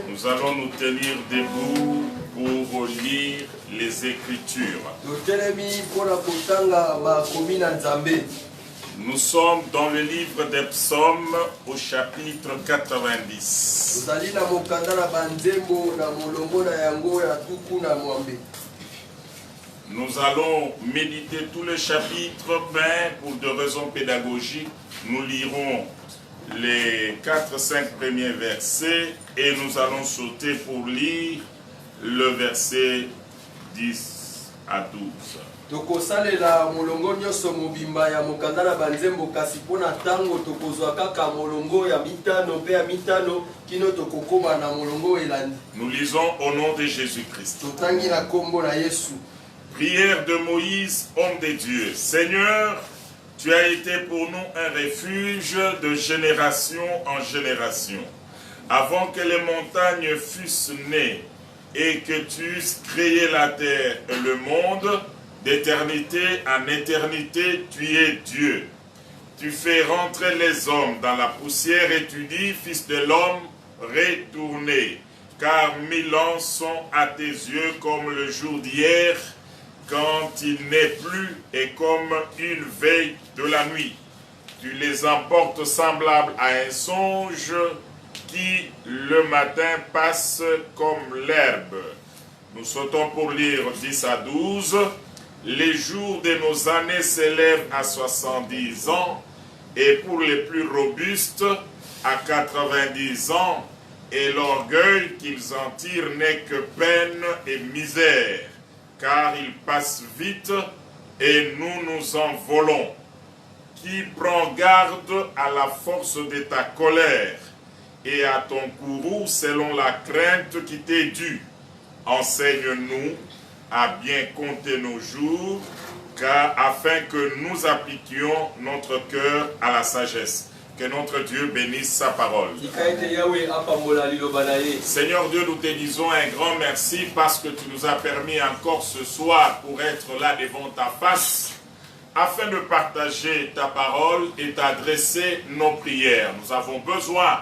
Nous allons nous tenir debout pour lire les Écritures. Nous sommes dans le livre des Psaumes au chapitre 90. Nous allons méditer tout le chapitre, mais pour des raisons pédagogiques, nous lirons les 4-5 premiers versets et nous allons sauter pour lire le verset 10 à 12. Tokosalela molongo nyoso mobimba ya mokanda na banzembo kasi pona tango tokozwa kaka molongo ya mitano pe ya mitano kino tokokoma na molongo elandi. Nous lisons au nom de Jésus-Christ. Totangi na kombo na Yesu. Prière de Moïse, homme de Dieu. Seigneur, tu as été pour nous un refuge de génération en génération. Avant que les montagnes fussent nées et que tu eusses créé la terre et le monde, d'éternité en éternité, tu es Dieu. Tu fais rentrer les hommes dans la poussière et tu dis, Fils de l'homme, retournez, car 1000 ans sont à tes yeux comme le jour d'hier, quand il n'est plus et comme une veille de la nuit. Tu les emportes semblables à un songe qui le matin passe comme l'herbe. Nous sautons pour lire 10 à 12. Les jours de nos années s'élèvent à 70 ans et pour les plus robustes à 90 ans, et l'orgueil qu'ils en tirent n'est que peine et misère, car ils passent vite et nous nous envolons. Qui prend garde à la force de ta colère et à ton courroux selon la crainte qui t'est due. Enseigne-nous à bien compter nos jours, car afin que nous appliquions notre cœur à la sagesse. Que notre Dieu bénisse sa parole. Seigneur Dieu, nous te disons un grand merci parce que tu nous as permis encore ce soir pour être là devant ta face, afin de partager ta parole et t'adresser nos prières. Nous avons besoin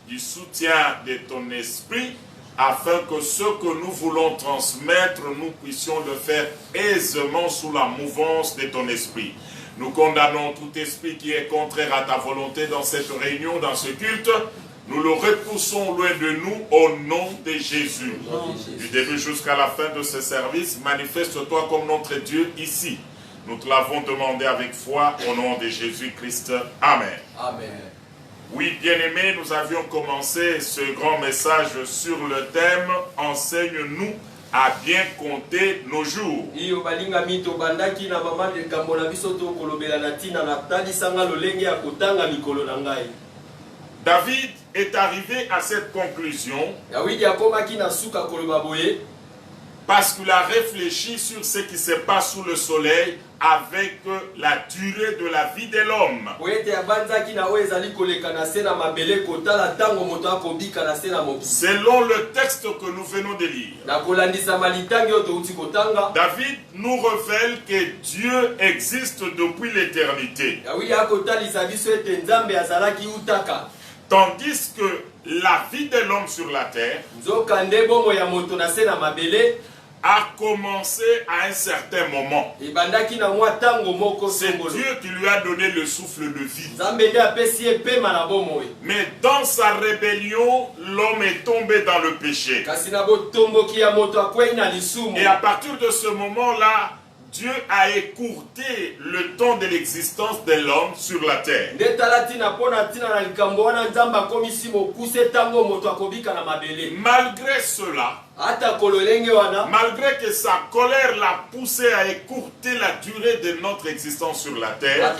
du soutien de ton esprit, afin que ce que nous voulons transmettre, nous puissions le faire aisément sous la mouvance de ton esprit. Nous condamnons tout esprit qui est contraire à ta volonté dans cette réunion, dans ce culte. Nous le repoussons loin de nous au nom de Jésus. Du début jusqu'à la fin de ce service, manifeste-toi comme notre Dieu ici. Nous te l'avons demandé avec foi au nom de Jésus-Christ. Amen. Amen. Oui, bien-aimés, nous avions commencé ce grand message sur le thème « Enseigne-nous à bien compter nos jours ». David est arrivé à cette conclusion parce qu'il a réfléchi sur ce qui se passe sous le soleil avec la durée de la vie de l'homme. Selon le texte que nous venons de lire, David nous révèle que Dieu existe depuis l'éternité. Tandis que la vie de l'homme sur la terre a commencé à un certain moment. C'est Dieu qui lui a donné le souffle de vie. Mais dans sa rébellion, l'homme est tombé dans le péché. Et à partir de ce moment-là, Dieu a écourté le temps de l'existence de l'homme sur la terre. Malgré cela, malgré que sa colère l'a poussé à écourter la durée de notre existence sur la terre,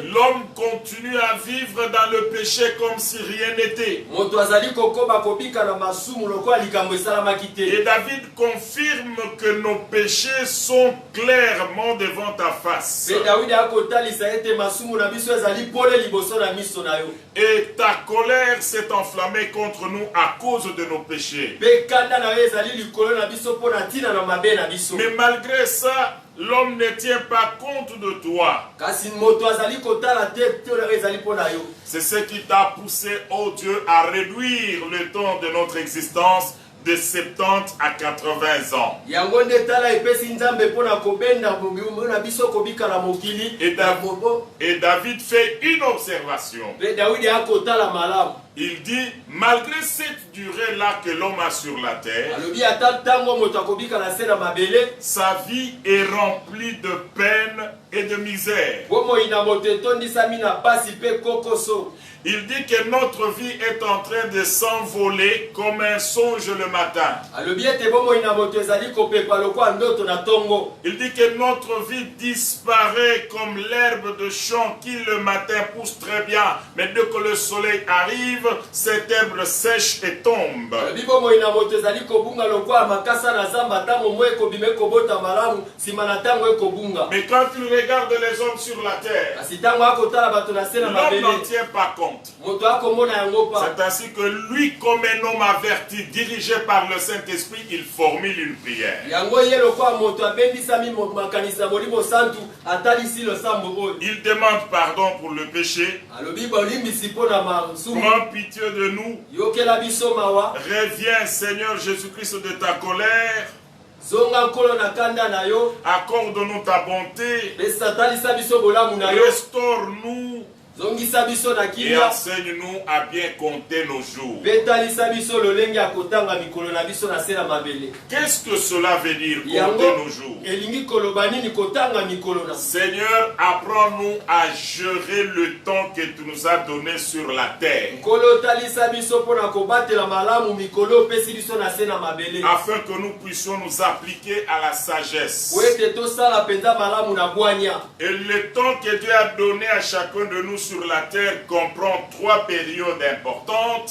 l'homme continue à vivre dans le péché comme si rien n'était. Et David confirme que nos péchés sont clairement devant ta face. Et ta colère s'est enflammée contre nous à cause de nos péchés. Mais malgré ça, l'homme ne tient pas compte de toi. C'est ce qui t'a poussé, oh Dieu, à réduire le temps de notre existence de 70 à 80 ans. Et David fait une observation. Il dit, malgré cette durée-là que l'homme a sur la terre, sa vie est remplie de peine et de misère. Il dit que notre vie est en train de s'envoler comme un songe le matin. Il dit que notre vie disparaît comme l'herbe de champ qui le matin pousse très bien, mais dès que le soleil arrive, cette herbe sèche et tombe. Mais quand tu regardes les hommes sur la terre, l'homme n'en tient pas compte. C'est ainsi que lui, comme un homme averti, dirigé par le Saint-Esprit, il formule une prière. Il demande pardon pour le péché. Prends pitié de nous. Reviens, Seigneur Jésus-Christ, de ta colère. Accorde-nous ta bonté. Restaure-nous. Et enseigne-nous à bien compter nos jours. Qu'est-ce que cela veut dire, compter nos jours? Seigneur, apprends-nous à gérer le temps que tu nous as donné sur la terre, afin que nous puissions nous appliquer à la sagesse. Et le temps que Dieu a donné à chacun de nous sur la terre comprend 3 périodes importantes: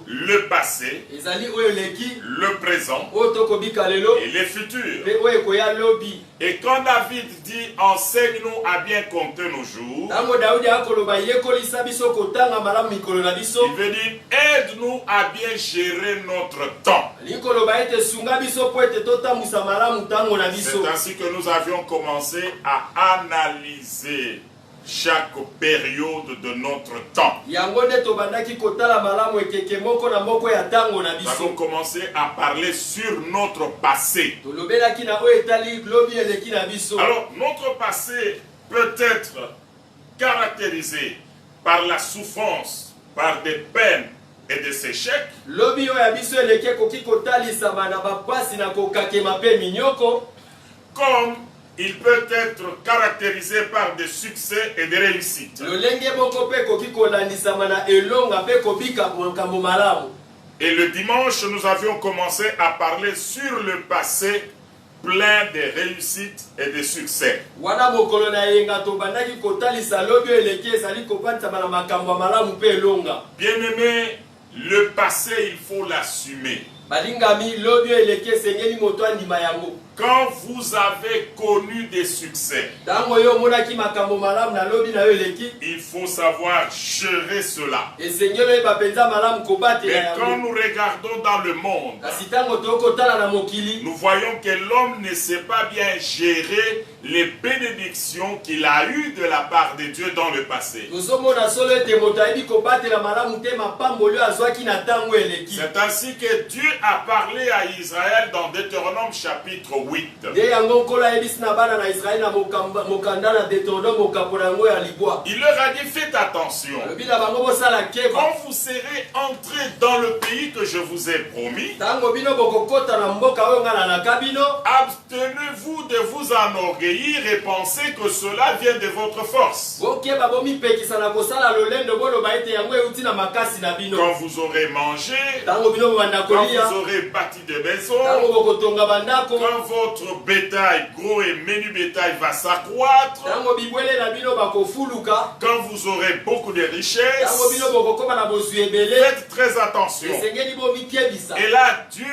le passé, le présent et le futur. Et quand David dit enseigne-nous à bien compter nos jours, il veut dire aide-nous à bien gérer notre temps. C'est ainsi que nous avions commencé à analyser chaque période de notre temps. Nous avons commencé à parler sur notre passé. Alors, notre passé peut être caractérisé par la souffrance, par des peines et des échecs, comme il peut être caractérisé par des succès et des réussites. Et le dimanche, nous avions commencé à parler sur le passé plein de réussites et de succès. Bien-aimé, le passé, il faut l'assumer. Quand vous avez connu des succès, il faut savoir gérer cela. Et quand nous regardons dans le monde, nous voyons que l'homme ne sait pas bien gérer les bénédictions qu'il a eues de la part de Dieu dans le passé. C'est ainsi que Dieu a parlé à Israël dans Deutéronome chapitre 8. Il leur a dit faites attention. Quand vous serez entrés dans le pays que je vous ai promis, abstenez-vous de vous enorgueillir et penser que cela vient de votre force. Quand vous aurez mangé, quand vous aurez bâti des maisons, quand votre bétail, gros et menu bétail, va s'accroître, quand vous aurez beaucoup de richesses, faites très attention. Et là, Dieu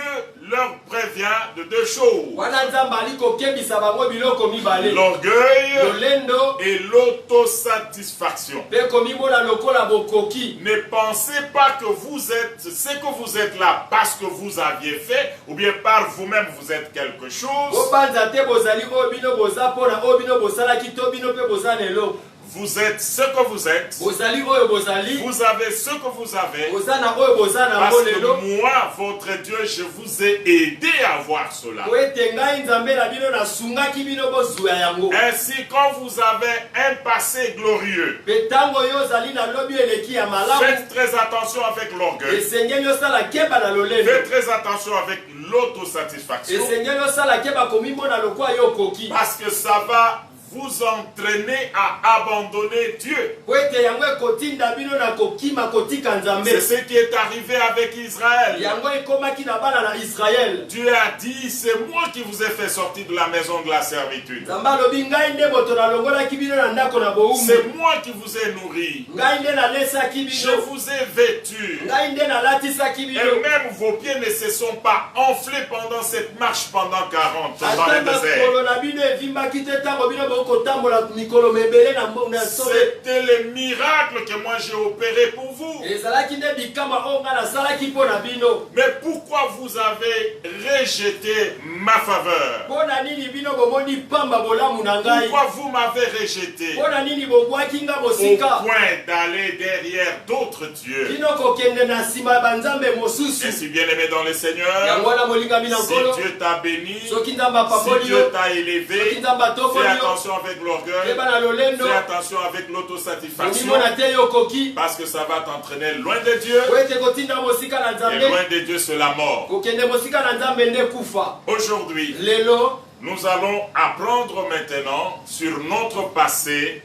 leur prévient de deux choses. wana nzambe ali kokebisa bango biloko mibale L'orgueil lolendo et l'autosatisfaction. mpe komimona lokola bokoki. Ne pensez pas que vous êtes ce que vous êtes là parce que vous aviez fait ou bien par vous-même vous êtes quelque chose. bobanza te bozali oyo bino boza mpona oyo bino bosalaki to bino mpe boza lelo. Vous êtes ce que vous êtes. bozali oyo bozali Vous avez ce que vous avez. boza na oyo boza Parce nango que lelo. moi, votre Dieu, je vous ai aidé à voir cela. po ete ngai nzambe na bino nasungaki bino bozwa yango. Ainsi, quand vous avez un passé glorieux, mpe ntango oyo ozali na lobi eleki ya malamu faites très attention avec l'orgueil. esengeli osala keba na lolendo. Faites très attention avec l'autosatisfaction. esengeli osala keba komimona lokwa yo okoki. Parce que ça va vous entraîner à abandonner Dieu. po ete yango ekotinda bino na kokima kotika nzambe. C'est ce qui est arrivé avec Israël. yango ekomaki na bana na Israel. Dieu a dit, c'est moi qui vous ai fait sortir de la maison de la servitude. nzambe alobi ngai nde moto nalongolaki bino na ndako na bowumbu. C'est moi qui vous ai nourri. ngai nde nalesaki Je bino. vous ai vêtu. ngai nde nalatisaki Et bino. même vos pieds ne se sont pas enflés pendant cette marche pendant 40 ans dans ata le désert. makolo na bino evimbaki te ntango bino bokotambola mikolo mebele na sobe. C'était le miracle que moi j'ai opéré pour vous. ezalaki nde bikama oyo ngai nasalaki mpo na bino. Mais pourquoi vous avez rejeté ma faveur? mpo na nini bino bomoni pamba bolamu na ngai. Pourquoi vous m'avez rejeté mpo na nini bobwaki nga au mosika. point d'aller derrière d'autres dieux? bino kokende na nsima ya banzambe mosusu. Ainsi bien-aimé dans le Seigneur, yango wana molingami na si nkolo. Dieu t'a béni, soki nzambe si apapoli Dieu yo. t'a soki élevé, nzambe atokoli fais yo. attention avec l'orgueil, keba na lolendo. fais attention avec l'autosatisfaction, omimona te yo okoki. parce que ça va t'entraîner loin de Dieu, po ete kotinda mosika na et nzambe. loin de Dieu c'est la mort. kokende mosika na nzambe nde kufa. Aujourd'hui, lelo nous allons apprendre maintenant sur notre passé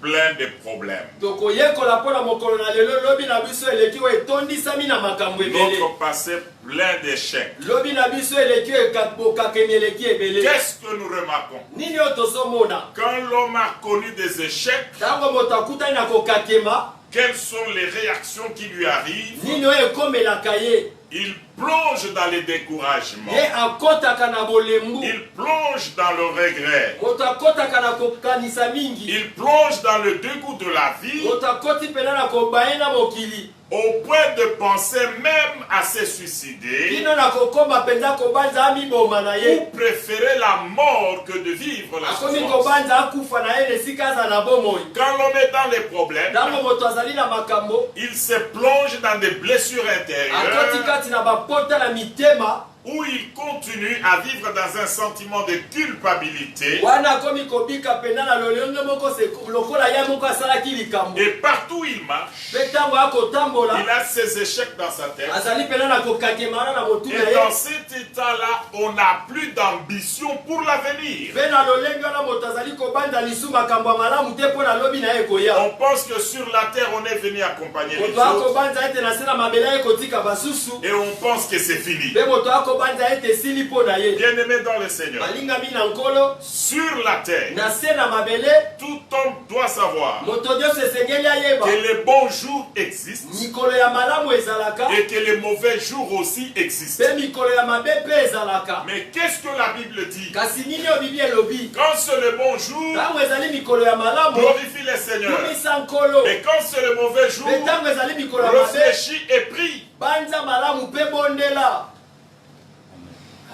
plein de problèmes. tokoyekola mpo na mokolo na lelo lobi na biso eleki oyo etondisami na makambo ebele. Notre passé plein d'échecs. lobi na biso eleki oyo bokakemi eleki ebele. Qu'est-ce que nous remarquons? nini oyo tozomona. Quand l'homme a connu des échecs, ntango moto akutani na kokakema. quelles sont les réactions qui lui arrivent? nini oyo ekomelaka ye. Il plonge dans le découragement. ye akotaka na bolembu. Il plonge dans le regret. moto akotaka na kokanisa mingi. Il plonge dans le dégoût de la vie moto akoti mpena na kobaye na mokili. au point de penser même à se suicider kino na kokoma mpenza kobanza amiboma na ye. ou préférer la mort que de vivre la akomi souffrance. kobanza akufa na ye na esika aza na bomoi. Quand l'homme est dans les problèmes, ntango moto azali na makambo. il se plonge dans des blessures akoti intérieures kati na bapota na mitema. où il continue à vivre dans un sentiment de culpabilité. wana akomi kobika mpena na lolenge moko lokola ye moko asalaki likambo. Et partout où il marche, mpe ntango akotambola il a ses échecs dans sa tête. azali mpena na kokakemana na motu na Et dans ye. cet état-là, on n'a plus d'ambition pour l'avenir. mpe na lolenge wana moto azali kobanza lisu makambo ya malamu te mpo na lobi na ye On ekoya. pense que sur la terre, on est venu accompagner les moto autres. akobanza ete na se na mabele ye kotika basusu. Et on pense que c'est fini. mpe moto akobanza ete esili mpo na ye. Bien-aimé dans le Seigneur, balingami na nkolo. sur la terre, na se na mabele. tout homme doit savoir moto nyonso esengeli ayeba. que les bons jours existent mikolo ya malamu ezalaka. et que les mauvais jours aussi existent. mpe mikolo ya mabe mpe ezalaka. Mais qu'est-ce que la Bible dit? kasi nini oyo bibi elobi. Quand c'est le bon jour, ntango ezali mikolo ya malamu. glorifie le Seigneur. kumisa nkolo. Et quand c'est le mauvais jour, mpe ntango ezali mikolo ya mabe. réfléchis et prie. banza malamu mpe bondela.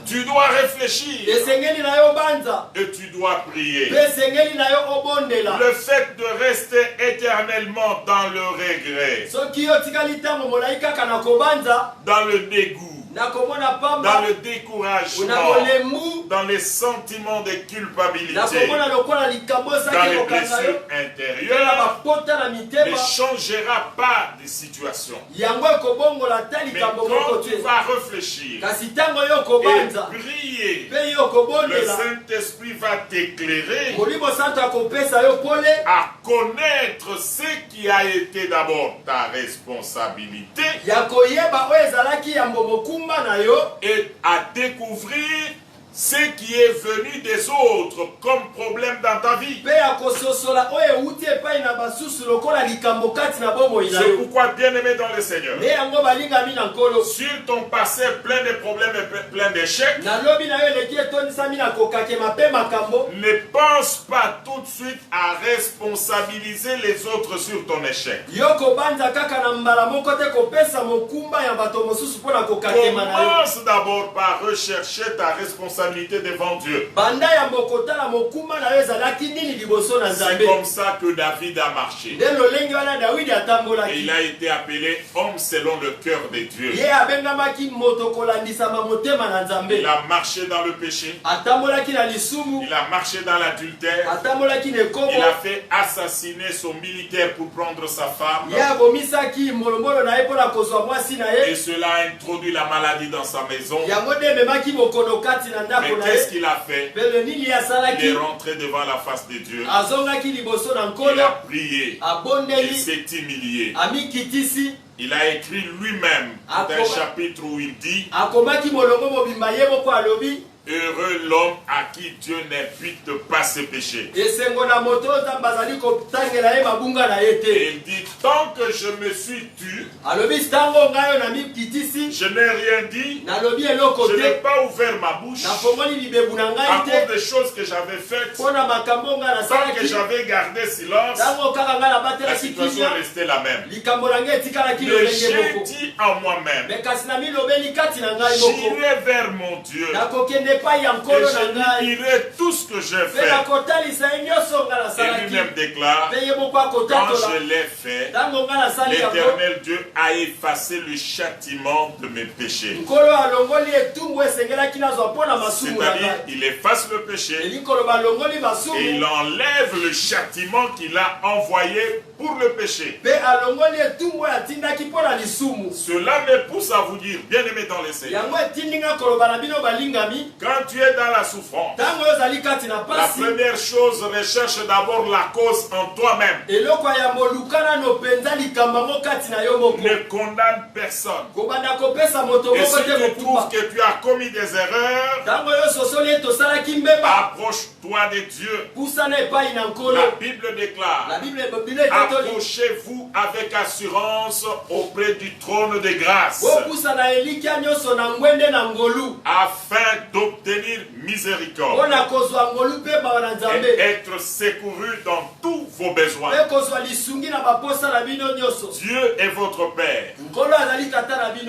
Tu dois réfléchir esengeli na yo banza. et tu dois prier. mpe esengeli na yo obondela. Le fait de rester éternellement dans le regret, soki yo tikali ntango molai kaka na kobanza. dans le dégoût, na komona dans pamba. le na découragement, bolembu. dans les sentiments de na culpabilité, komona lokola likambo dans esaki les kokanga yo. blessures mpe na intérieures, bapota na ne mitema. changera pas de situation. yango ekobongola ta Mais likambo moko quand tu te. vas réfléchir kasi ntango yo et kobanza. prier, mpe yo le kobondela. Saint-Esprit va t'éclairer molimo santo akopesa yo pole. à connaître ce qui a été d'abord ta responsabilité ya koyeba oyo ezalaki yambo mokumba na yo. et à découvrir ce qui est venu des autres comme problème dans ta vie. C'est pourquoi, bien-aimé dans le Seigneur, sur ton passé plein de problèmes et plein d'échecs, ne pense pas tout de suite à responsabiliser les autres sur ton échec. Commence d'abord par rechercher ta responsabilité devant Dieu. C'est comme ça que David a marché. Et il a été appelé homme selon le cœur de Dieu. Il a marché dans le péché. Il a marché dans l'adultère. Il a fait assassiner son militaire pour prendre sa femme. Et cela a introduit la maladie dans sa maison. Mais qu'est-ce qu'il a fait? Il est rentré devant la face de Dieu. Il a prié. Il s'est humilié. Il a écrit lui-même un chapitre où il dit: heureux l'homme à qui Dieu n'impute pas ses péchés. Et il dit: tant que je me suis tu, je n'ai rien dit, je n'ai pas ouvert ma bouche à cause des choses que j'avais faites. Tant que j'avais gardé silence, la situation est restée la même. Mais j'ai dit en moi-même, j'irai vers mon Dieu et je lui dirai tout ce que j'ai fait. Et lui-même déclare: quand je l'ai fait, l'Éternel Dieu a effacé le châtiment de mes péchés. C'est-à-dire, il efface le péché et il enlève le châtiment qu'il a envoyé pour le péché. Cela me pousse à vous dire, bien-aimés dans le Seigneur, quand tu es dans la souffrance, la première chose, recherche d'abord la cause en toi-même. Ne condamne personne. Et si tu trouves que tu as commis des erreurs, approche-toi de Dieu. La Bible déclare: approchez-vous avec assurance auprès du trône de grâce, afin d'obtenir miséricorde et être secouru dans tous vos besoins. Dieu est votre Père.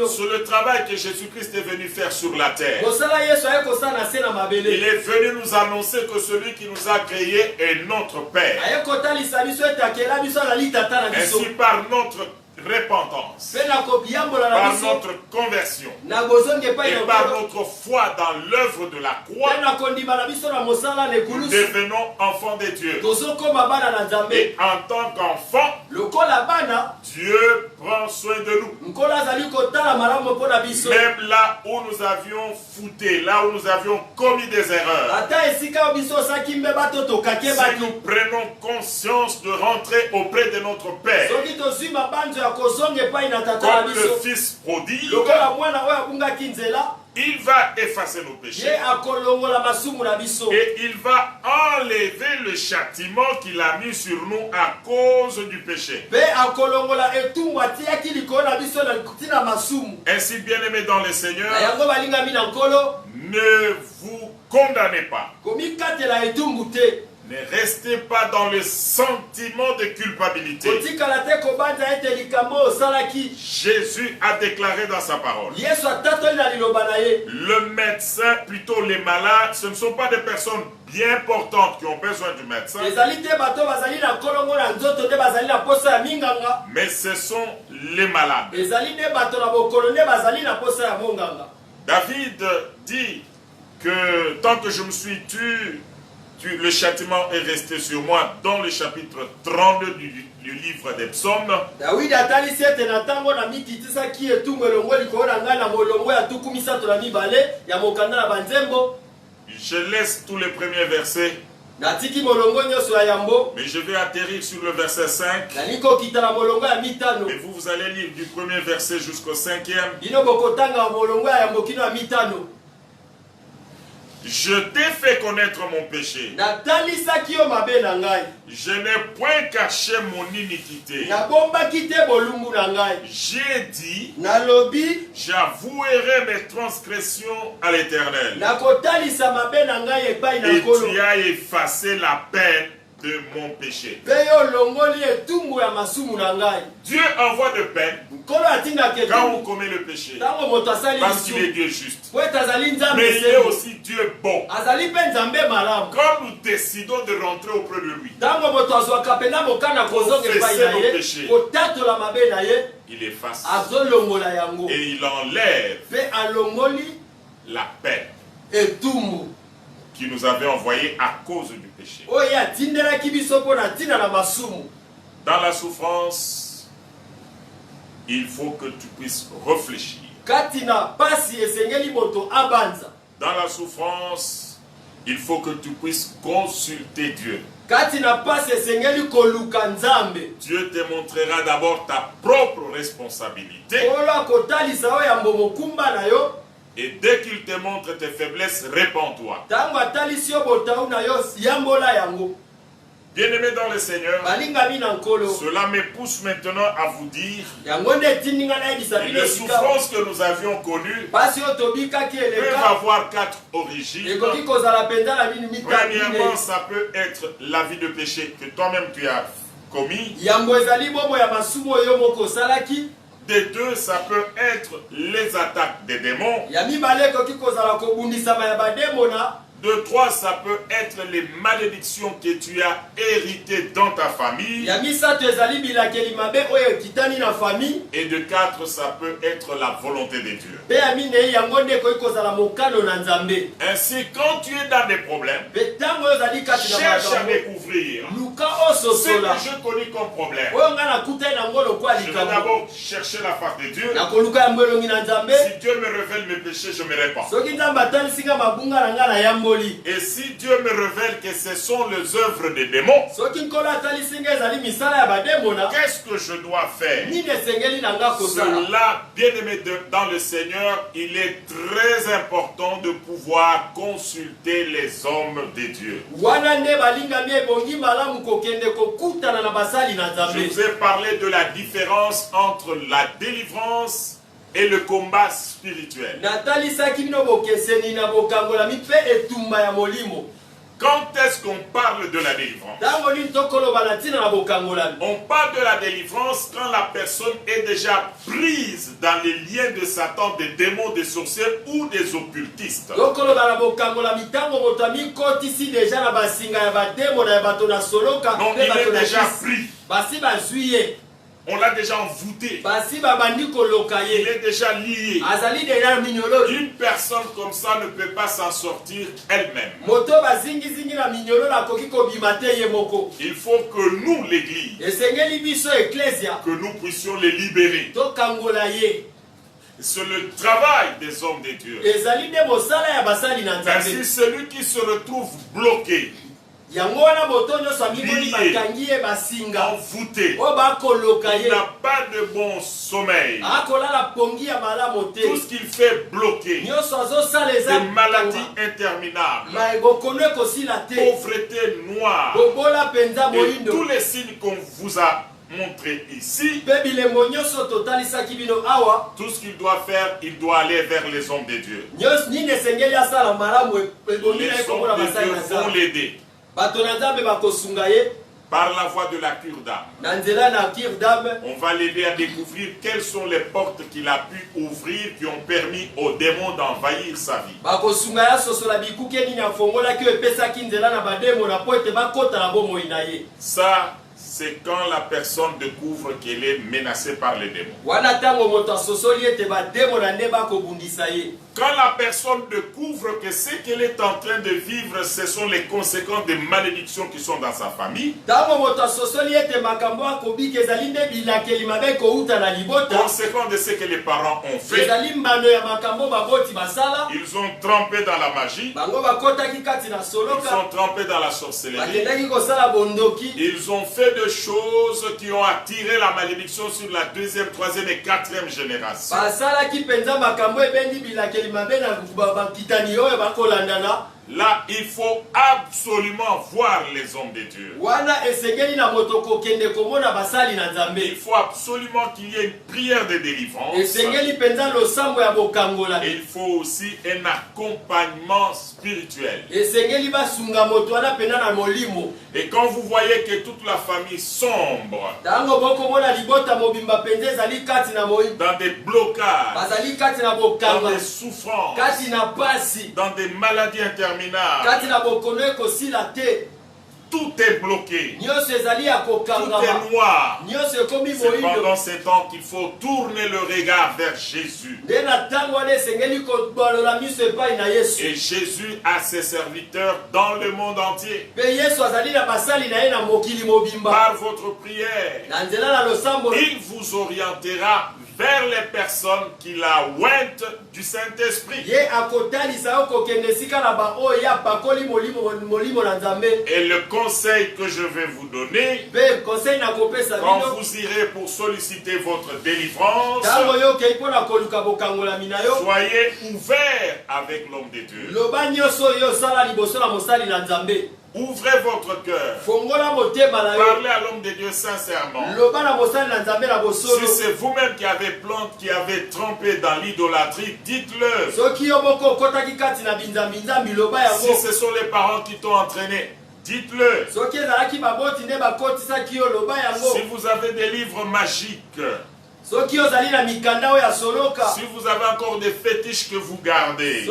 Sur le travail que Jésus-Christ est venu faire sur la terre, il est venu nous annoncer que celui qui nous a créés est notre Père. Ainsi, par notre repentance, par notre conversion et par notre foi dans l'œuvre de la croix, nous devenons enfants de Dieu. Et en tant qu'enfants, Dieu prend soin de nous. Même là où nous avions fouté, là où nous avions commis des erreurs, si nous prenons conscience de rentrer auprès de notre Père, comme le fils prodigue, il va effacer nos péchés et il va enlever le châtiment qu'il a mis sur nous à cause du péché. Ainsi, bien-aimés dans le Seigneur, ne vous condamnez pas. Ne restez pas dans le sentiment de culpabilité. Jésus a déclaré dans sa parole: le médecin, plutôt les malades, ce ne sont pas des personnes bien portantes qui ont besoin du médecin, mais ce sont les malades. David dit que tant que je me suis tué, le châtiment est resté sur moi, dans le chapitre 32 du livre des psaumes. Je laisse tous les premiers versets, mais je vais atterrir sur le verset 5. Et vous allez lire du premier verset jusqu'au 5e. Je t'ai fait connaître mon péché. natalisaki yo mabe na ngai, Je n'ai point caché mon iniquité. nabombaki te bolumbu na ngai, J'ai dit, nalobi j'avouerai mes transgressions à l'Éternel. nakotalisa mabe na ngai epai na Et Nkolo, tu as effacé la peine de mon péché. mpe yo olongoli etumbu ya masumu na ngai. Dieu envoie de peine Nkolo atindaka quand on etumbu commet le péché. ntango moto asali Parce qu'il est lisumu, Dieu juste. po ete azali nzambe Mais il est sembo, aussi Dieu bon. azali mpe nzambe malamu. Quand nous décidons de rentrer auprès de lui, Ntango moto azwaka mpenza mokana kozonga epai na ye, kotatola mabe na ye, il efface azolongola yango, et il enlève mpe alongoli la peine etumbu qui nous avait envoyé à cause du péché. oyo atindelaki biso mpo na ntina na masumu. Dans la souffrance, il faut que tu puisses réfléchir. Kati na pasi esengeli moto abanza. Dans la souffrance, il faut que tu puisses consulter Dieu. Kati na pasi esengeli koluka nzambe. Dieu te montrera d'abord ta propre responsabilité. Olo akotalisa oyo yambo mokumba na yo. Et dès qu'il te montre tes faiblesses, répands-toi. Tango atalisi yo botau na yo yambola yango. Bien-aimés dans le Seigneur, Balingami na Nkolo. cela me pousse maintenant à vous dire Yango nde tindinga na yebisa que bino les sika. souffrances que nous avions connues Pasi oyo tobikaki peuvent eleka. avoir 4 origines. Ekoki kozala mpenza na bino Premièrement, mitano. ça peut être la vie de péché que toi-même tu as commis. Yambo ezali bomo ya masumu oyo moko osalaki. De deux, ça peut être les attaques des démons. Ya mibale ekoki kozala kobundisama ya bademona. De trois, ça peut être les malédictions que tu as héritées dans ta famille. Ya misato ezali bilakeli mabe oyo ekitani na famille. Et de quatre, ça peut être la volonté de Dieu. Pe ya minei yango nde ekoki kozala mokano na nzambe. Ainsi, quand tu es dans des problèmes, Pe ntango oyo ozali kati na cherche à makambo, découvrir luka ce ososola que je connais comme problème. oyo nga nakutai nango lokwa Je vais likambo. d'abord chercher la face de Dieu. nakoluka yango elongi na nzambe. Si Dieu me révèle mes péchés, je me répands. Soki nzambe atalisi nga mabunga na nga na yamboli. Et si Dieu me révèle que ce sont les œuvres des démons, Soki nkolo atalisi nga ezali misala ya bademona, qu'est-ce que je dois faire? nini esengeli na nga kosala? Cela, bien-aimé dans le Seigneur, il est très important de pouvoir consulter les hommes de Dieu. Wana nde balingami ebongi malamu kokende kokutana na basali na Je nzambe. vous ai parlé de la différence entre la délivrance et le combat spirituel. natalisaki bino bokeseni na bokangolami mpe etumba ya molimo. Quand est-ce qu'on parle de la délivrance? Ntango nini tokoloba na ntina na bokangolami? On parle de la délivrance quand la personne est déjà prise dans les liens de Satan, des démons, des sorciers ou des occultistes. tokoloba na bokangolami ntango moto amikotisi deja na basinga ya bademo na ya bato na soloka Donc mpe il bato est na déjà kisi. pris. Basi bazwi ye, On l'a déjà envoûté. basi babandi koloka Il ye, est déjà lié. azali deja na minyololo. Une personne comme ça ne peut pas s'en sortir elle-même. Moto bazingizingi na minyololo akoki kobima te ye moko. Il faut que nous, l'Église, Esengeli biso eklesia que nous puissions les libérer. tokangola ye. C'est le travail des hommes de Dieu. Ezali nde mosala ya basali na Ainsi, nzambe. celui qui se retrouve bloqué, Yango wana moto nyonso amimoni Lié. bakangi ye basinga envoûté, oyo bakoloka il ye, n'a pas de bon sommeil. akolala pongi ya malamu Tout te, ce qu'il fait bloqué, nyonso azosala eza des maladies interminables, bokono ekosila te, pauvreté noire, bobola mpenza et tous moyindo les signes qu'on vous a montrés ici, mpe bilembo nyonso totalisaki bino awa. tout ce qu'il doit faire, il doit aller vers les hommes de Dieu. Nyonso nini esengeli asala malamu ebongi na ye Les komona hommes de basali Dieu na vont nzambe. l'aider Bato na nzambe bakosunga ye par la voie de la cure d'âme. na nzela na kir dame. On va l'aider à découvrir quelles sont les portes qu'il a pu ouvrir qui ont permis aux démons d'envahir sa vie. bakosunga ya sosola bikuke nini afongolaki oyo epesaki nzela na bademona mpo ete bakota na bomoi na ye. Ça, c'est quand la personne découvre qu'elle est menacée par les démons. Wana ntango moto asosoli ete bademona nde bakobundisa ye. Quand la personne découvre que ce qu'elle est en train de vivre, ce sont les conséquences des malédictions qui sont dans sa famille, Ntango moto asosoli ete makambo akobika ezali nde bilakeli mabe kouta na libota, conséquences de ce que les parents ont fait, ezali mbano ya makambo baboti basala, ils ont trempé dans la magie, bango bakotaki kati na ils soloka, sont trempés dans la sorcellerie, bakendaki kosala bondoki, ils ont fait des choses qui ont attiré la malédiction sur la deuxième, troisième et quatrième génération. basalaki mpenza makambo ebendi bilakeli Là, il faut absolument voir les hommes de Dieu. Il faut absolument qu'il y ait une prière de délivrance. Il faut aussi un accompagnement spirituel. Et quand vous voyez que toute la famille sombre, dans des blocages, dans des souffrances, dans des maladies interminables, tout est bloqué, tout est noir. C'est pendant ce temps qu'il faut tourner le regard vers Jésus. Et Jésus a ses serviteurs dans le monde entier. Par votre prière, il vous orientera vers les personnes qui la ointent du Saint-Esprit. Et le conseil que je vais vous donner, quand vous irez pour solliciter votre délivrance, soyez ouverts avec l'homme de Dieu. Ouvrez votre cœur. Parlez à l'homme de Dieu sincèrement. Si c'est vous-même qui avez trempé dans l'idolâtrie, dites-le. Si ce sont les parents qui t'ont entraîné, dites-le. Si vous avez des livres magiques, si vous avez encore des fétiches que vous gardez, si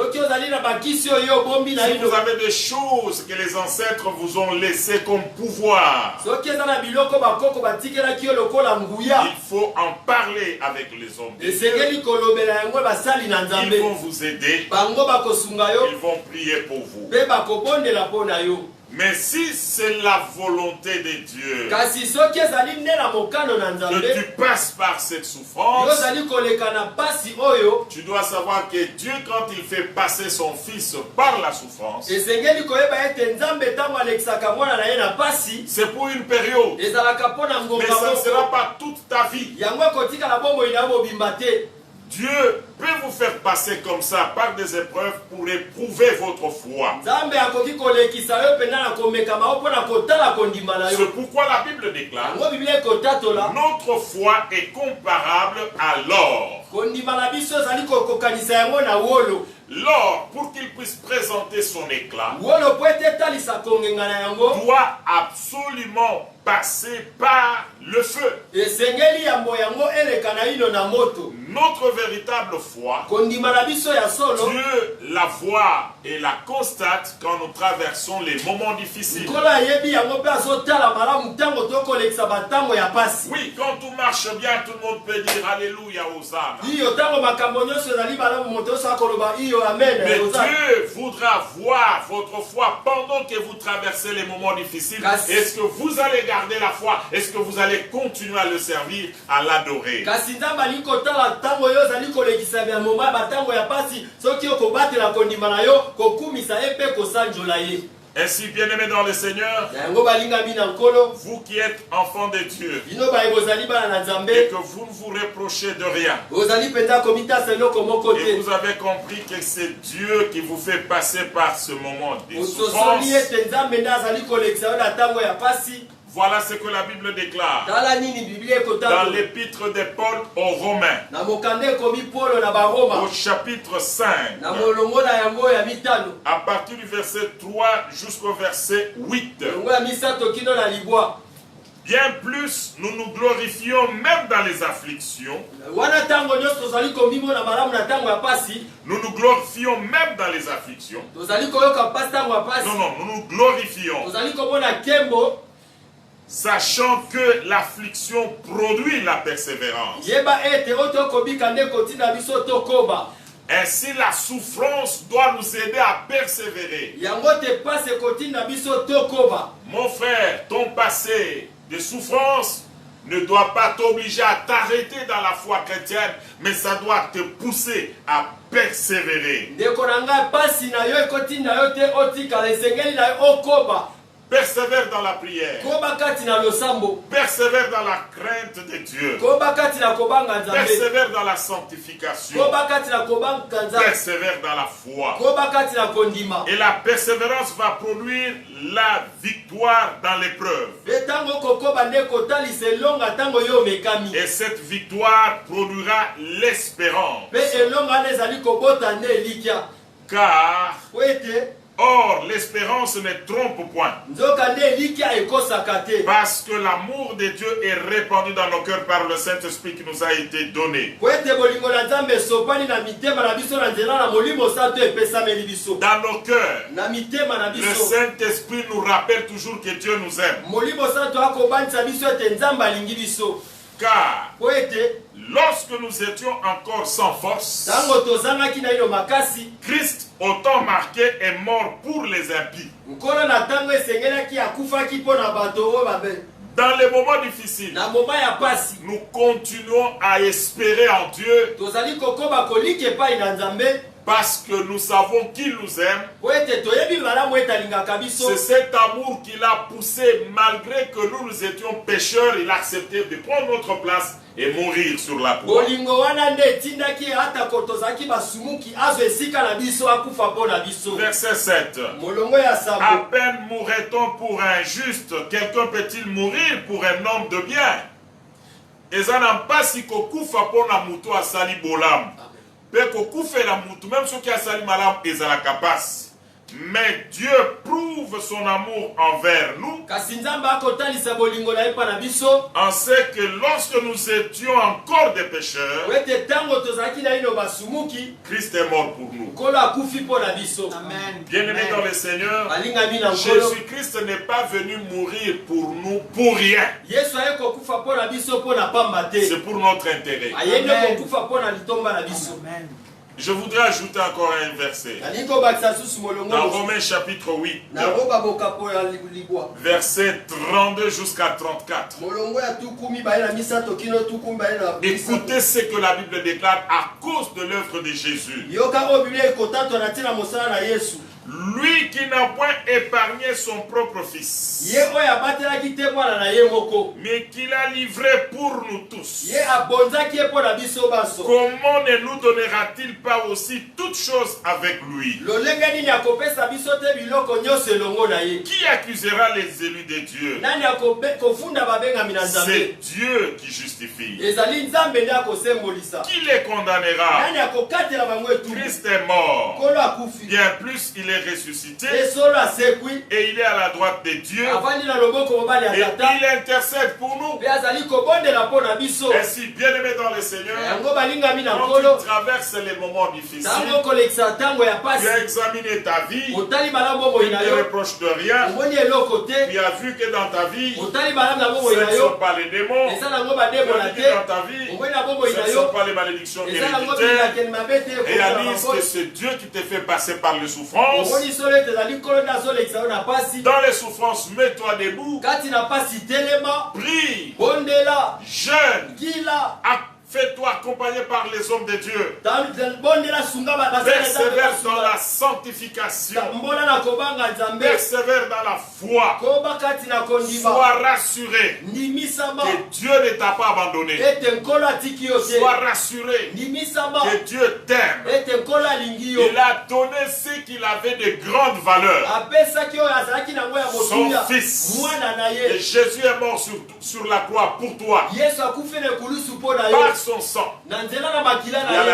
vous avez des choses que les ancêtres vous ont laissées comme pouvoir, il faut en parler avec les hommes de Dieu. Ils vont vous aider, ils vont prier pour vous. Mais si c'est la volonté de Dieu que tu passes par cette souffrance, tu dois savoir que Dieu, quand il fait passer son Fils par la souffrance, c'est pour une période. Mais ça ne sera pas toute ta vie. Dieu peut vous faire passer comme ça par des épreuves pour éprouver votre foi. C'est pourquoi la Bible déclare: notre foi est comparable à l'or. L'or, pour qu'il puisse présenter son éclat, doit absolument passer par le feu. Notre véritable foi, Dieu la voit et la constate quand nous traversons les moments difficiles. Oui, quand tout marche bien, tout le monde peut dire Alléluia, Hosanna. Mais Dieu voudra voir votre foi pendant que vous traversez les moments difficiles. Est-ce que vous allez garder la foi? Est-ce que vous allez continuer à le servir, à l'adorer? Ainsi, bien-aimés dans le Seigneur, vous qui êtes enfants de Dieu, et que vous ne vous reprochez de rien, et vous avez compris que c'est Dieu qui vous fait passer par ce moment de souffrance, voilà ce que la Bible déclare dans l'épître de Paul aux Romains, au chapitre 5, à partir du verset 3 jusqu'au verset 8. Bien plus, nous nous glorifions même dans les afflictions. Nous nous glorifions même dans les afflictions. Non, nous nous glorifions. Sachant que l'affliction produit la persévérance. Ainsi, la souffrance doit nous aider à persévérer. Mon frère, ton passé de souffrance ne doit pas t'obliger à t'arrêter dans la foi chrétienne, mais ça doit te pousser à persévérer. Persévère dans la prière. koba kati na losambo, Persévère dans la crainte de Dieu. koba kati na kobanga nzambe, Persévère dans la sanctification. koba kati na kobanga nzambe, Persévère dans la foi. koba kati na kondima. Et la persévérance va produire la victoire dans l'épreuve. Pe tango kokoba nde kotalisa elonga tango yo mekami. Et cette victoire produira l'espérance. Pe elonga nde ezali kobota nde elikya. Car, Po ete or, l'espérance ne trompe point. nzoka nde elikya ekosaka te. Parce que l'amour de Dieu est répandu dans nos cœurs par le Saint-Esprit qui nous a été donné. Po ete bolingo na nzambe esopani na mitema na biso na nzela na molimo santo epesameli biso. Dans nos cœurs, Na mitema na le biso. Saint-Esprit nous rappelle toujours que Dieu nous aime. Molimo santo akobanisa biso ete nzambe alingi biso. Car, Po ete lorsque nous étions encore sans force, tango tozangaki na ino makasi, Christ, au temps marqué, est mort pour les impies. nkolo na tango esengelaki akufaki mpo na bato oyo babe. Dans les moments difficiles, Na moma ya pasi, nous continuons à espérer en Dieu tozali kokoba kolika epai na nzambe, parce que nous savons qu'il nous aime. po ete toyebi malamu ete alingaka biso. C'est cet amour qui l'a poussé, malgré que nous étions pécheurs, il a accepté de prendre notre place et mourir sur la croix. Bolingo wana nde etindaki ata ko tozalaki basumuki azwa esika na biso akufa mpo na biso. Verset 7. Molongo ya À sabo, peine mourrait-on pour un juste, quelqu'un peut-il mourir pour un homme de bien? Eza na mpasi kokufa mpona mutu asali bolamu. Pe kokufela mutu, même soki asali malamu ezalaka pasi. Mais Dieu prouve son amour envers nous kasi nzambe akotalisa bolingo na ye mpa na biso, en ce que lorsque nous étions encore des pécheurs, po ete ntango tozalaki na ino basumuki, Christ est mort pour nous. nkolo akufi mpo na biso. Amen. Bien-aimés dans le Seigneur, Alingami na nkolo, Jésus-Christ n'est pas venu mourir pour nous pour rien. yesu aye kokufa mpo na biso mpo na pamba te, C'est pour notre intérêt. aye nde Amen. kokufa mpo na litomba na biso. Amen. Je voudrais ajouter encore un verset. Nalingi kobakisa susu molongo Dans mosusu. Romains chapitre 8, nakoba bokapo ya libwa, verset 32 jusqu'à 34. molongo ya tukumi baye na misato kino tukumi baye na misato. Écoutez ce que la Bible déclare à cause de l'œuvre de Jésus. yoka oyo biblia ekotatwa na ntina mosala na yesu, Lui qui n'a point épargné son propre fils, ye oyo abatelaki te mwana na ye moko, mais qui l'a livré pour nous tous. ye abonzaki ye mpo na biso baso. Comment ne nous donnera-t-il pas aussi toutes choses avec lui? lolenge nini akopesa biso te biloko nyonso elongo na ye? Qui accusera les élus de Dieu? nani kofunda babengami na nzambe? C'est Dieu qui justifie. ezali nzambe nde akosembolisa. Qui les condamnera? nani akokatela bango etumbu? Christ est mort. nkolo akufi, Bien plus, il est ressuscité ye solo asekwi, et il est à la droite de Dieu avandi na loboko mobali et ya tata, il intercède pour nous. mpe azali kobondela mpo na biso. Ainsi, bien-aimés dans le Seigneur, yango balingami na quand nkolo, tu traverses les moments difficiles, ntango kolekisa ntango ya tu pasi, as examiné ta vie, otali malamu bomoi tu na ne te yo, reproches de rien, omoni eloko te, tu as vu que dans ta vie, otali malamu na bomoi ce na ne sont yo, pas les démons, eza nango tu bademo as na vu que te, dans ta vie, omoni na bomoi ce na ne sont yo, pas les malédictions eza nango héréditaires, bilakeli mabe te et ekokana réalise bango. que c'est Dieu qui te fait passer par les souffrances. omoni solo ete ezali nkolo nde azolekisa yo na pasi, Dans les souffrances, mets-toi debout, kati na pasi telema, prie, bondela, jeûne, gila, fais-toi accompagner par les hommes de Dieu. bondela sunga Persévère dans la sanctification. mbola na kobanga nzambe, Persévère dans la foi. koba kati na kondima, Sois rassuré ndimisama que Dieu ne t'a pas abandonné. ete nkolo atiki yo te, Sois rassuré ndimisama que Dieu t'aime. ete nkolo alingi yo, Il a donné ce qu'il avait de grande valeur. apesaki oyo azalaki nango ya motuya, Son fils. mwana na Et ye. Jésus est mort sur la croix pour toi. yesu akufi na ekulusu mpo na yo, Par son sang, na nzela na makila il y a na ye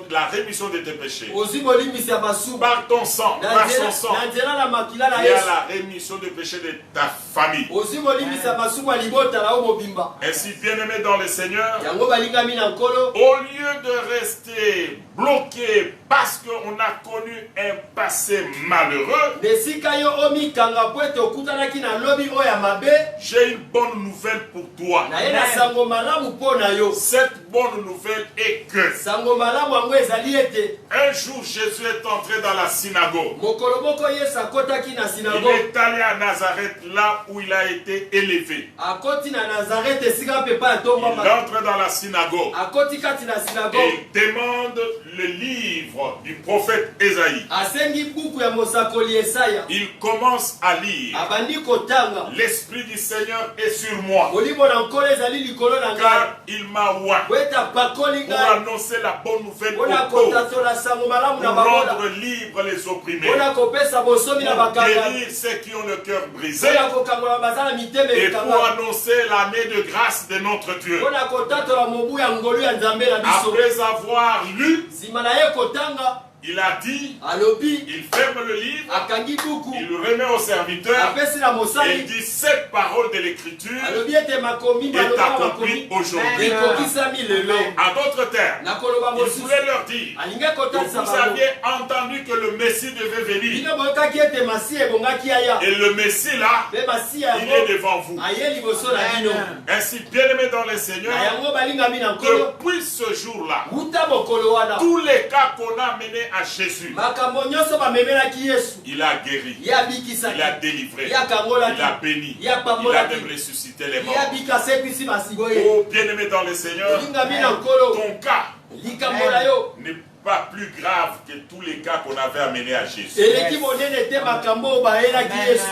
la rémission de tes péchés. ozwi bolimbisi ya basuba, Par ton sang, par son sang, na nzela na makila na il y a yesu la rémission des péchés de ta famille. ozwi bolimbisi ya basuba libota na yo mobimba. Ainsi, bien-aimés dans le Seigneur, yango balingami na nkolo, au lieu de rester bloqué parce qu'on a connu un passé malheureux, na esika yo omikanga po ete okutanaki na lobi oyo ya mabe, j'ai une bonne nouvelle pour toi. na ye na sango malamu mpo na yo. Cette bonne nouvelle est que sango malamu yango ezali ete un jour Jésus est entré dans la synagogue. mokolo moko yesu akotaki na Il sinagoge, est allé à Nazareth, là où il a été élevé. akoti na nazarete esika mpe pa Il atombama, entre dans la synagogue akoti kati na et sinagoge, il demande le livre du prophète Ésaïe. asengi buku ya mosakoli Esaya, Il commence à lire. lire, abandi kotanga l'Esprit du Seigneur est sur moi, molimo na nkolo ezali likolo na ngai car il m'a oint weta pakoli pour ngai annoncer la bonne nouvelle aux mpona pauvres, kotatola sango malamu na pour babola rendre libres les opprimés, mpona kopesa bosomi na pour bakanga guérir ceux qui ont le cœur brisé, mpona kokangola baza na mitema et pour ekanga annoncer l'année de grâce de notre Dieu. mpona kotatola mobu ya ngolu ya nzambe na biso Après avoir lu, nsima na ye kotanga il a dit, alobi il ferme le livre, akangi buku il le remet au serviteur, apesi na et il mosali dit, cette parole de l'écriture alobi ete makomi est balobaka accomplie makomi aujourd'hui. ekokisami lelo En d'autres termes, nakoloba il mosusu voulait leur dire alingi que kotatisa vous bango aviez entendu que le Messie devait venir. bino boyokaki ete masiya ebongaki aya Et le Messie là, mpe masiya il est yango devant vous. aye liboso na bino Ainsi, bien-aimés dans le na Seigneur, yango balingami na nkolo depuis ce jour-là, wuta mokolo wana tous les cas qu'on a menés à Jésus, makambo nyonso bamemelaki yesu il a guéri, ye abikisaki il a délivré, ye akangolaki il a béni, ye il a apambolaki même ressuscité les ye morts. abika asepwisi masigo ye Oh, bien-aimés dans le Seigneur, olingami na nkolo ton cas likambo na yo n'est pas plus grave que tous les cas qu'on avait amenés à Jésus. eleki monene te makambo oyo bayelaki yesu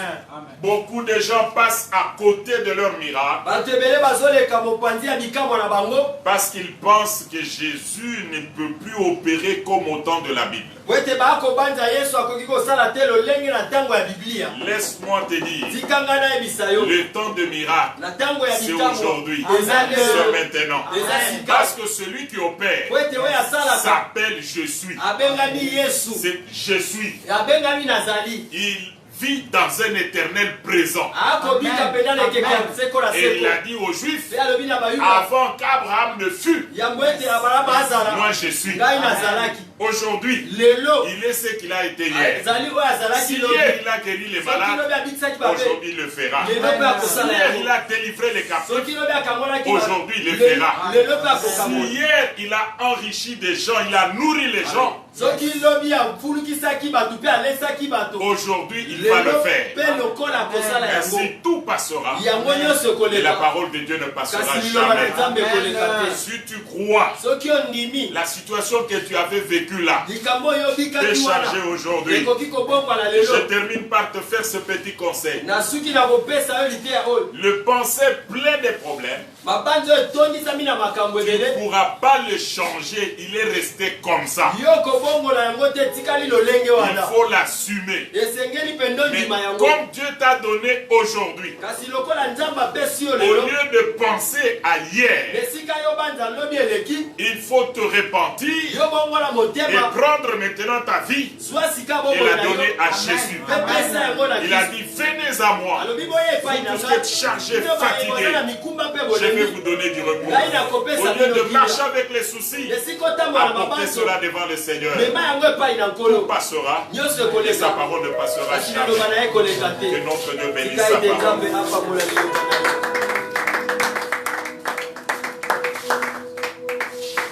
Beaucoup de gens passent à côté de leur miracle bato ebele bazoleka mopanzi ya bikambo na bango parce qu'ils pensent que Jésus ne peut plus opérer comme au temps de la Bible. po ete bakobanza yesu akoki kosala te lolenge na ntango ya biblia Laisse-moi te dire, tikanga nayebisa yo le temps de miracle, na ntango ya c'est bikambo aujourd'hui, eza c'est lelo maintenant. eza sika Parce que celui qui opère po ete oyo asalaka s'appelle Je suis. abengami yesu C'est Je suis. abengami nazali Il vit dans un éternel présent. akobika mpenza na ekeke ya seko na Et il seko a dit aux Juifs, mpe alobi na bayuda avant qu'Abraham ne fût, yango ete abrahama azala moi je suis. ngai nazalaki Aujourd'hui, lelo il est ce qu'il a été hier. ezali oyo azalaki Si lobi hier il a guéri les soki malades, lobi abikisaki bape aujourd'hui il le fera. lelo mpe Si akosala hier il yango a délivré les captifs, soki lobi akangolaki aujourd'hui il le fera. lelo mpe Si akokangola hier il a enrichi des gens, il a nourri les gens, soki lobi afulukisaki bato mpe alesaki bato aujourd'hui il va le lelo faire. mpe lokola akosala yango Ainsi tout passera yango nyonso et la ekoleka parole de Dieu ne passera kasi liloba na jamais. nzambe ekoleka te Si tu crois, soki ondimi la situation que tu avais vécue là likambo oyo peut obikaki wana changer aujourd'hui. ekoki kobongwana Je lelo termine par te faire ce petit conseil. nasuki na kopesa yo liteya oyo Le pensée plein de problèmes, mabanzi oyo etondisami na makambo tu ne ebele pourras pas le changer, il est resté comme ça. yo kobongola yango te etikali lolenge Il wana faut l'assumer. esengeli mpe ndo Mais ndima yango comme Dieu t'a donné aujourd'hui, kasi lokola nzambe apesi yo au lelo lieu de penser à hier, esika yo banza lobi eleki il faut te repentir yo bongola et motema prendre maintenant ta vie zwa sika et bongola la na yo donner à Jésus. mpe pesa yango na Il a kristo dit, venez à moi, alobi boye epai na vous qui êtes chargés, fatigués, na mikumba mpe je vais bolemi vous donner du repos. ngai nakopesa Au lieu bino de marcher kila avec les soucis, esika otambola na apportez mabanzo cela devant le Seigneur. mema yango epai na Tout nkolo passera nyonso et sa ekoleka parole ne passera kasi jamais. liloba na ye ekoleka te Que notre Dieu bénisse tika sa ete parole. nzambe apamola liloba na ye